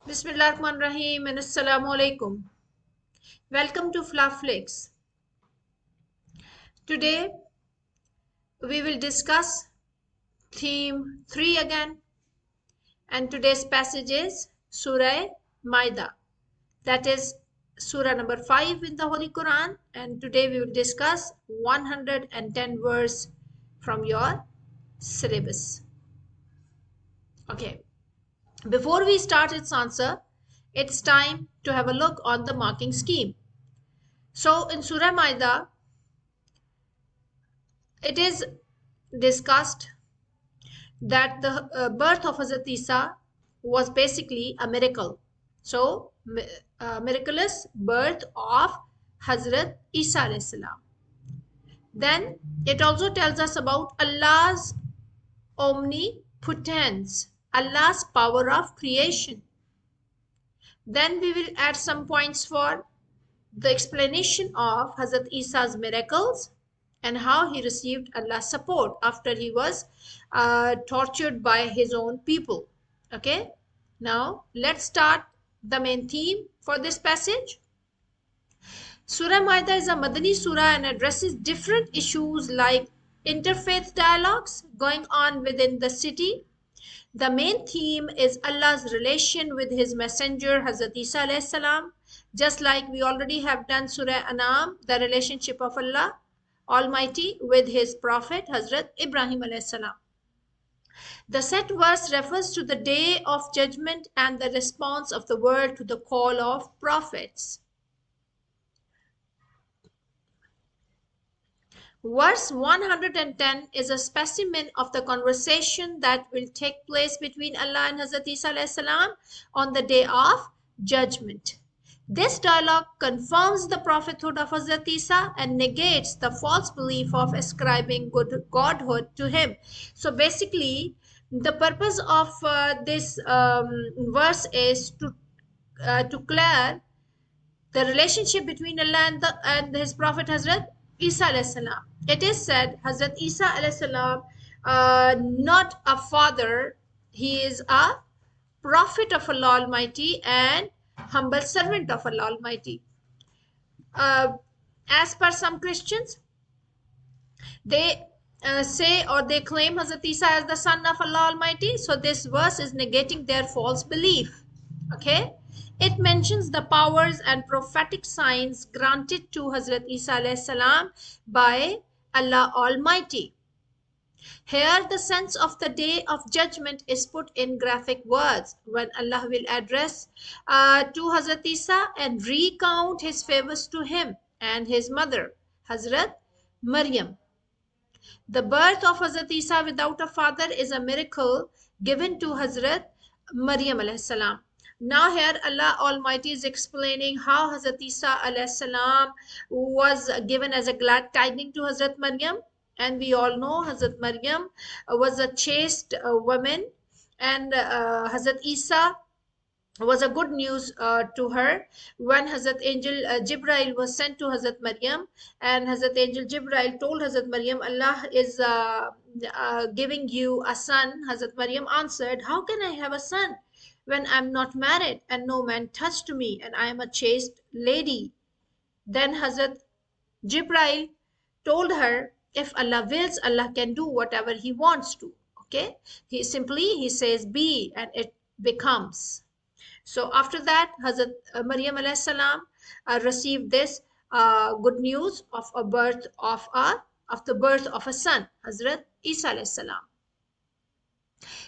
Bismillahirrahmanirrahim and Assalamu alaikum. Welcome to Flix. Today we will discuss theme 3 again, and today's passage is Surah Maida, that is Surah number 5 in the Holy Quran, and today we will discuss 110 verse from your syllabus. Okay, before we start its answer, it's time to have a look on the marking scheme. So in Surah Maida, it is discussed that the birth of Hazrat Isa was basically a miracle. So, miraculous birth of Hazrat Isa alayhi salam. Then it also tells us about Allah's omnipotence, Allah's power of creation. Then we will add some points for the explanation of Hazrat Isa's miracles and how he received Allah's support after he was tortured by his own people. Okay, now let's start the main theme for this passage. Surah Maida is a Madani surah and addresses different issues like interfaith dialogues going on within the city. The main theme is Allah's relation with his messenger Hazrat Isa alayhi salam, just like we already have done Surah Anam, the relationship of Allah Almighty with his prophet Hazrat Ibrahim alayhi salam. The set verse refers to the day of judgment and the response of the world to the call of prophets. Verse 110 is a specimen of the conversation that will take place between Allah and Hazrat Isa alayhi salam on the day of judgment. This dialogue confirms the prophethood of Hazrat Isa and negates the false belief of ascribing godhood to him. So basically, the purpose of this verse is to clear the relationship between Allah and his prophet Hazrat Isa alayhi salam. It is said Hazrat Isa alayhi salam, not a father, he is a prophet of Allah Almighty and humble servant of Allah Almighty. As per some Christians, they say or they claim Hazrat Isa as the son of Allah Almighty. So this verse is negating their false belief. Okay, it mentions the powers and prophetic signs granted to Hazrat Isa alayhi salam by Allah Almighty. Here, the sense of the day of judgment is put in graphic words when Allah will address to Hazrat Isa and recount his favors to him and his mother, Hazrat Maryam. The birth of Hazrat Isa without a father is a miracle given to Hazrat Maryam alayhi salam. Now here Allah Almighty is explaining how Hazrat Isa alayhi salam was given as a glad tidings to Hazrat Maryam. And we all know Hazrat Maryam was a chaste woman, and Hazrat Isa was a good news to her when Hazrat Angel Jibrail was sent to Hazrat Maryam, and Hazrat Angel Jibrail told Hazrat Maryam, Allah is giving you a son. Hazrat Maryam answered, how can I have a son when I'm not married and no man touched me and I am a chaste lady? Then Hazrat Jibrail told her, if Allah wills, Allah can do whatever he wants to. Okay, he says be, and it becomes. So after that, Hazrat Maryam alayhi salam received this good news of the birth of a son, Hazrat Isa alayhi salam.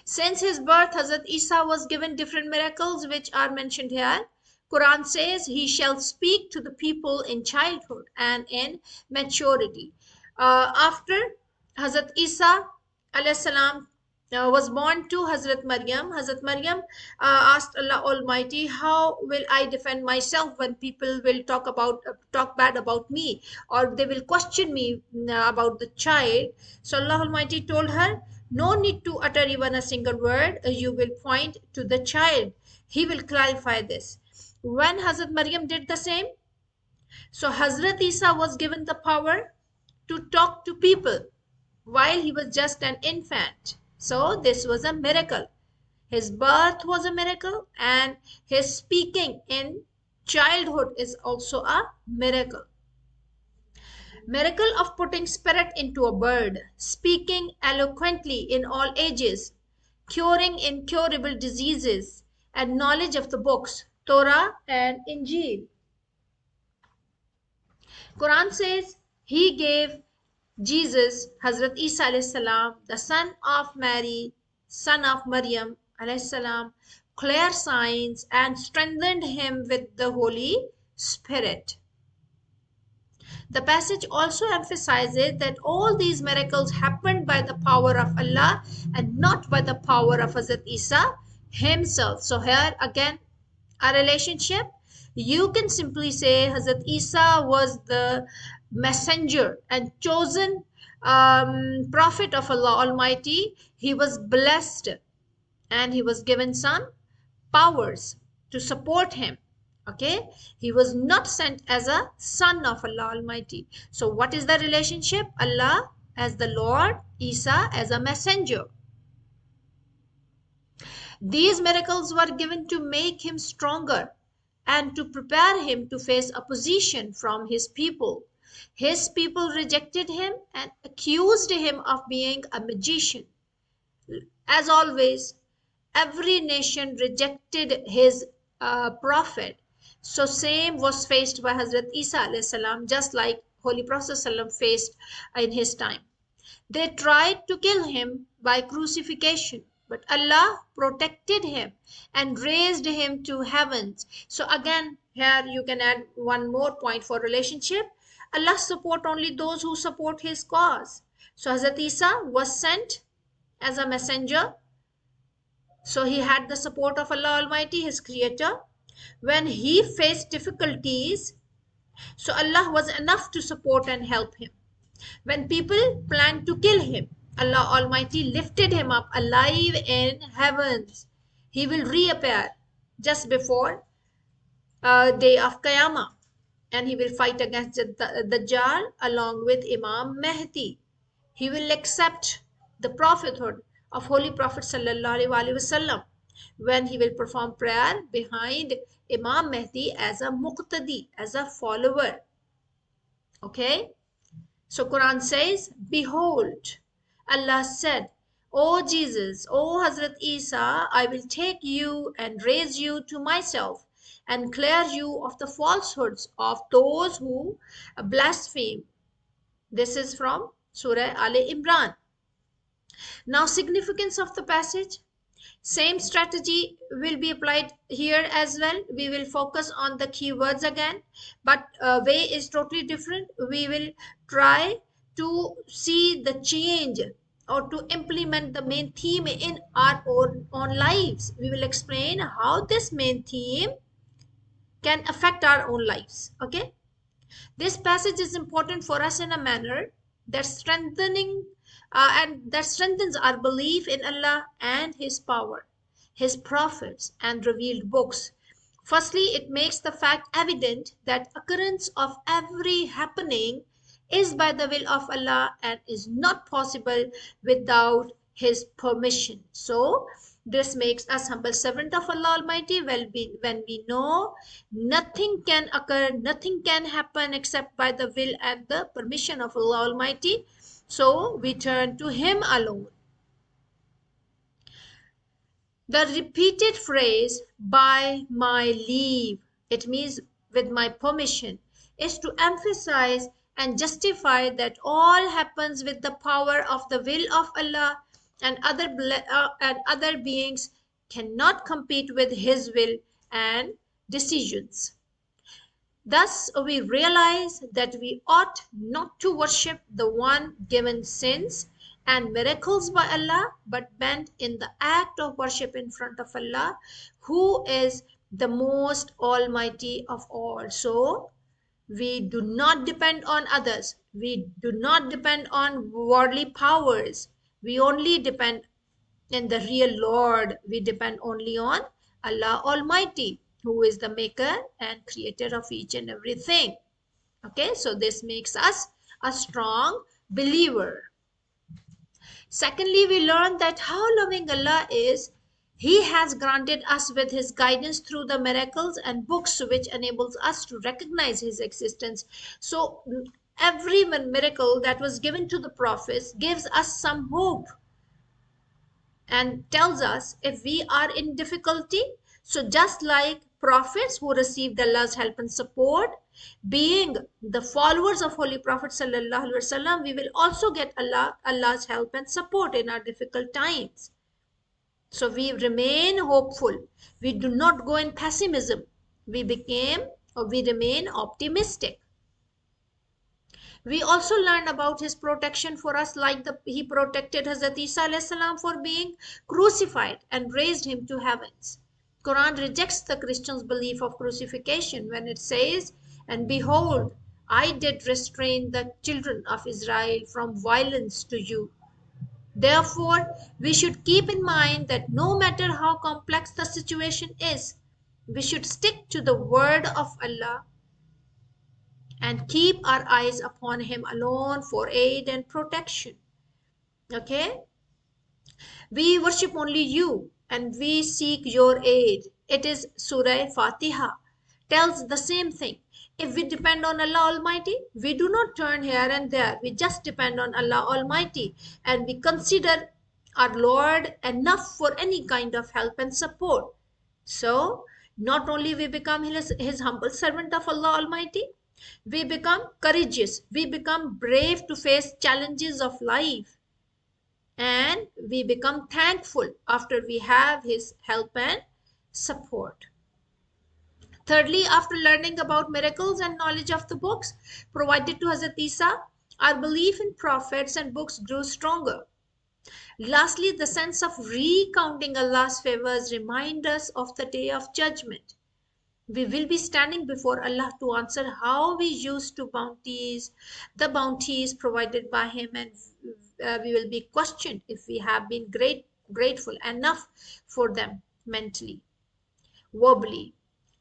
Since his birth, Hazrat Isa was given different miracles which are mentioned here. Quran says he shall speak to the people in childhood and in maturity. After Hazrat Isa alayhi salam was born to Hazrat Maryam, Hazrat Maryam asked Allah Almighty, how will I defend myself when people will talk bad about me, or they will question me about the child? So Allah Almighty told her, no need to utter even a single word. You will point to the child. He will clarify this. When Hazrat Maryam did the same, so Hazrat Isa was given the power to talk to people while he was just an infant. So this was a miracle. His birth was a miracle, and his speaking in childhood is also a miracle. Miracle of putting spirit into a bird, speaking eloquently in all ages, curing incurable diseases, and knowledge of the books, Torah and Injil. Quran says he gave Jesus, Hazrat Isa alayhi salam, the son of Mary, son of Maryam alayhi salam, clear signs and strengthened him with the Holy Spirit. The passage also emphasizes that all these miracles happened by the power of Allah and not by the power of Hazrat Isa himself. So here again, a relationship. You can simply say Hazrat Isa was the messenger and chosen prophet of Allah Almighty. He was blessed and he was given some powers to support him. Okay, he was not sent as a son of Allah Almighty. So what is the relationship? Allah as the Lord, Isa as a messenger. These miracles were given to make him stronger and to prepare him to face opposition from his people. His people rejected him and accused him of being a magician. As always, every nation rejected his prophet. So same was faced by Hazrat Isa alayhi salam, just like Holy Prophet sallam faced in his time. They tried to kill him by crucifixion, but Allah protected him and raised him to heavens. So again, here you can add one more point for relationship. Allah support only those who support his cause. So Hazrat Isa was sent as a messenger. So he had the support of Allah Almighty, his creator. When he faced difficulties, so Allah was enough to support and help him. When people planned to kill him, Allah Almighty lifted him up alive in heavens. He will reappear just before day of Qiyamah, and he will fight against the Dajjal along with Imam Mahdi. He will accept the prophethood of Holy Prophet Sallallahu Alaihi Wasallam when he will perform prayer behind Imam Mahdi as a muqtadi, as a follower. Okay? So Quran says, behold, Allah said, O Jesus, O Hazrat Isa, I will take you and raise you to myself and clear you of the falsehoods of those who blaspheme. This is from Surah Ali Imran. Now, significance of the passage. Same strategy will be applied here as well. We will focus on the keywords again, but way is totally different. We will try to see the change or to implement the main theme in our own lives. We will explain how this main theme can affect our own lives. Okay. This passage is important for us in a manner that strengthens our belief in Allah and His power, His prophets, and revealed books. Firstly, it makes the fact evident that occurrence of every happening is by the will of Allah and is not possible without His permission. So, this makes us humble servant of Allah Almighty when we know nothing can occur, nothing can happen except by the will and the permission of Allah Almighty. So we turn to Him alone. The repeated phrase, by my leave, it means with my permission, is to emphasize and justify that all happens with the power of the will of Allah, and other beings cannot compete with His will and decisions. Thus, we realize that we ought not to worship the one given sins and miracles by Allah, but bend in the act of worship in front of Allah, who is the most almighty of all. So, we do not depend on others. We do not depend on worldly powers. We only depend in the real Lord. We depend only on Allah Almighty, who is the maker and creator of each and everything. Okay, so this makes us a strong believer. Secondly, we learn that how loving Allah is, He has granted us with his guidance through the miracles and books which enables us to recognize his existence. So every miracle that was given to the prophets gives us some hope and tells us if we are in difficulty. So just like prophets who received Allah's help and support, being the followers of Holy Prophet Sallallahu Alaihi Wasallam, we will also get Allah's help and support in our difficult times. So we remain hopeful. We do not go in pessimism. We remain optimistic. We also learn about his protection for us, like he protected Hazrat Isa alayhi salam for being crucified and raised him to heavens. Quran rejects the Christians' belief of crucifixion when it says, "And behold, I did restrain the children of Israel from violence to you." Therefore, we should keep in mind that no matter how complex the situation is, we should stick to the word of Allah and keep our eyes upon him alone for aid and protection. Okay? We worship only you and we seek your aid. It is Surah Fatiha tells the same thing. If we depend on Allah Almighty, we do not turn here and there. We just depend on Allah Almighty and we consider our Lord enough for any kind of help and support. So, not only we become his humble servant of Allah Almighty, we become courageous, we become brave to face challenges of life, and we become thankful after we have his help and support. Thirdly, after learning about miracles and knowledge of the books provided to Hazrat Isa, our belief in prophets and books grew stronger. Lastly, the sense of recounting Allah's favors reminds us of the day of judgment. We will be standing before Allah to answer how we used the bounties provided by him, and we will be questioned if we have been grateful enough for them mentally, verbally,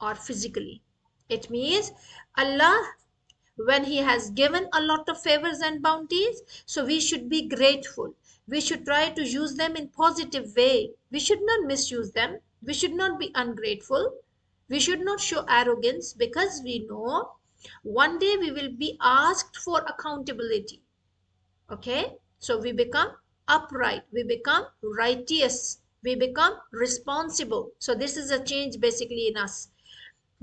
or physically. It means Allah, when he has given a lot of favors and bounties, so we should be grateful. We should try to use them in positive way. We should not misuse them. We should not be ungrateful. We should not show arrogance, because we know one day we will be asked for accountability. Okay? So we become upright, we become righteous, we become responsible. So this is a change basically in us.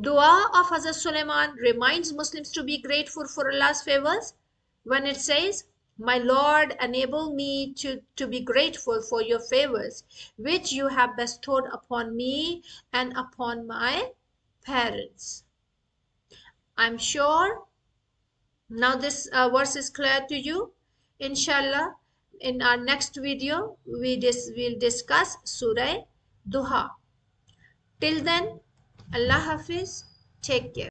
Dua of Hazrat Sulaiman reminds Muslims to be grateful for Allah's favors when it says, "My Lord, enable me to be grateful for your favors, which you have bestowed upon me and upon my parents." I'm sure now this verse is clear to you. Inshallah, in our next video, will discuss Surah Duha. Till then, Allah Hafiz, take care.